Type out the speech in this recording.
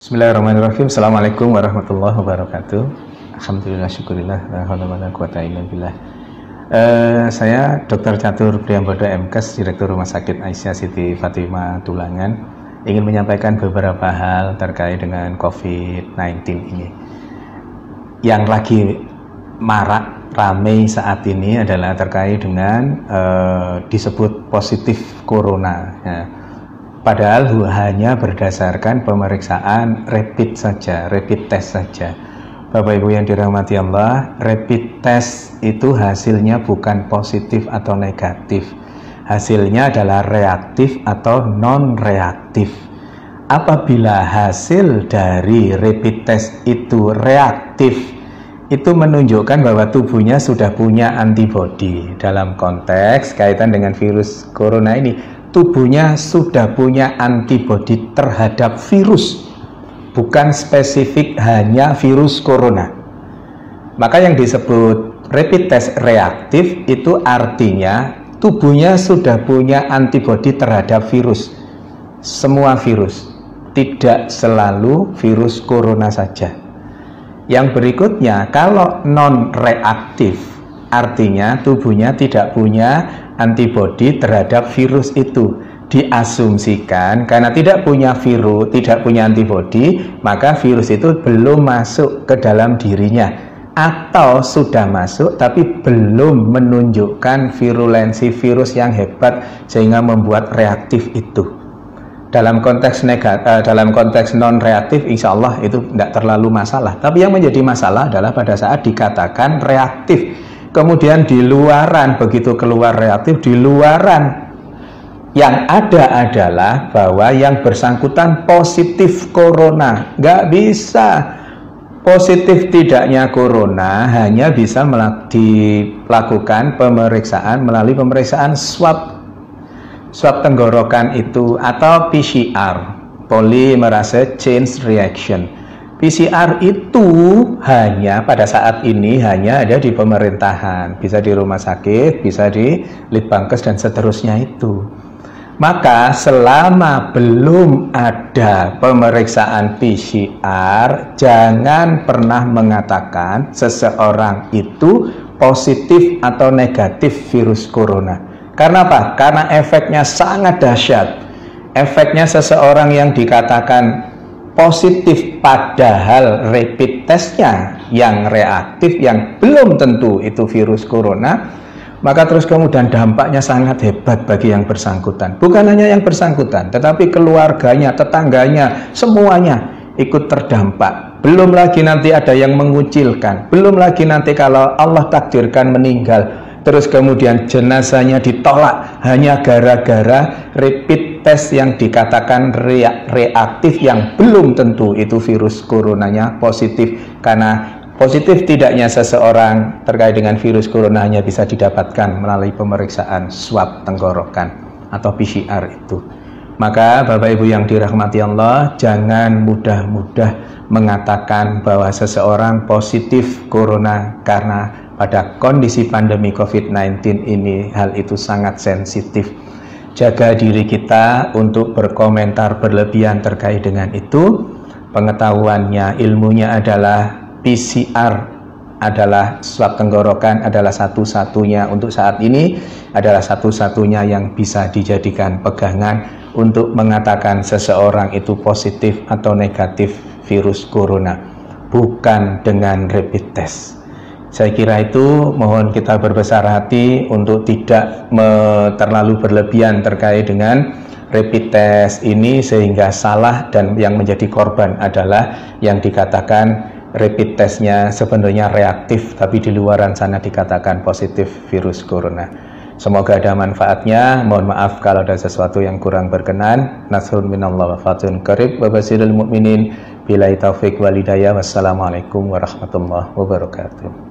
Bismillahirrahmanirrahim. Assalamualaikum warahmatullahi wabarakatuh. Alhamdulillah, syukurillah, la haula wala quwata illa billah. Saya Dr. Catur Priambodo MKes, Direktur Rumah Sakit Aisyah Siti Fatimah Tulangan, ingin menyampaikan beberapa hal terkait dengan COVID-19 ini. Yang lagi marak ramai saat ini adalah terkait dengan disebut positif corona ya. Padahal hanya berdasarkan pemeriksaan rapid saja, rapid test saja. Bapak Ibu yang dirahmati Allah, rapid test itu hasilnya bukan positif atau negatif. Hasilnya adalah reaktif atau non-reaktif. Apabila hasil dari rapid test itu reaktif, itu menunjukkan bahwa tubuhnya sudah punya antibodi. Dalam konteks kaitan dengan virus corona ini, tubuhnya sudah punya antibodi terhadap virus, bukan spesifik hanya virus corona. Maka yang disebut rapid test reaktif itu artinya tubuhnya sudah punya antibodi terhadap virus, semua virus, tidak selalu virus corona saja. Yang berikutnya, kalau non reaktif artinya tubuhnya tidak punya antibodi terhadap virus itu. Diasumsikan karena tidak punya virus, tidak punya antibodi, maka virus itu belum masuk ke dalam dirinya, atau sudah masuk tapi belum menunjukkan virulensi virus yang hebat sehingga membuat reaktif itu. Dalam konteks dalam konteks non reaktif, insya Allah itu tidak terlalu masalah. Tapi yang menjadi masalah adalah pada saat dikatakan reaktif, kemudian di luaran, begitu keluar reaktif, di luaran yang ada adalah bahwa yang bersangkutan positif corona. Nggak bisa. Positif tidaknya corona hanya bisa dilakukan pemeriksaan melalui pemeriksaan swab tenggorokan itu, atau PCR, polymerase chain reaction. PCR itu hanya pada saat ini hanya ada di pemerintahan, bisa di rumah sakit, bisa di Litbangkes dan seterusnya itu. Maka selama belum ada pemeriksaan PCR, jangan pernah mengatakan seseorang itu positif atau negatif virus corona. Karena apa? Karena efeknya sangat dahsyat. Efeknya seseorang yang dikatakan positif padahal rapid testnya yang reaktif, yang belum tentu itu virus corona, maka terus kemudian dampaknya sangat hebat bagi yang bersangkutan. Bukan hanya yang bersangkutan, tetapi keluarganya, tetangganya, semuanya ikut terdampak. Belum lagi nanti ada yang mengucilkan, belum lagi nanti kalau Allah takdirkan meninggal, terus kemudian jenazahnya ditolak hanya gara-gara rapid test yang dikatakan reaktif, yang belum tentu itu virus coronanya positif. Karena positif tidaknya seseorang terkait dengan virus corona hanya bisa didapatkan melalui pemeriksaan swab tenggorokan atau PCR itu. Maka Bapak Ibu yang dirahmati Allah, jangan mudah-mudah mengatakan bahwa seseorang positif corona, karena pada kondisi pandemi COVID-19 ini hal itu sangat sensitif. Jaga diri kita untuk berkomentar berlebihan terkait dengan itu. Pengetahuannya, ilmunya adalah PCR adalah swab tenggorokan adalah satu-satunya untuk saat ini, adalah satu-satunya yang bisa dijadikan pegangan untuk mengatakan seseorang itu positif atau negatif virus corona, bukan dengan rapid test. Saya kira itu, mohon kita berbesar hati untuk tidak terlalu berlebihan terkait dengan rapid test ini sehingga salah, dan yang menjadi korban adalah yang dikatakan rapid testnya sebenarnya reaktif tapi di luaran sana dikatakan positif virus corona. Semoga ada manfaatnya. Mohon maaf kalau ada sesuatu yang kurang berkenan. Nasrun minallah wa fatun qarib wa basirul mu'minin. Billahi taufik wal hidayah. Wassalamualaikum warahmatullahi wabarakatuh.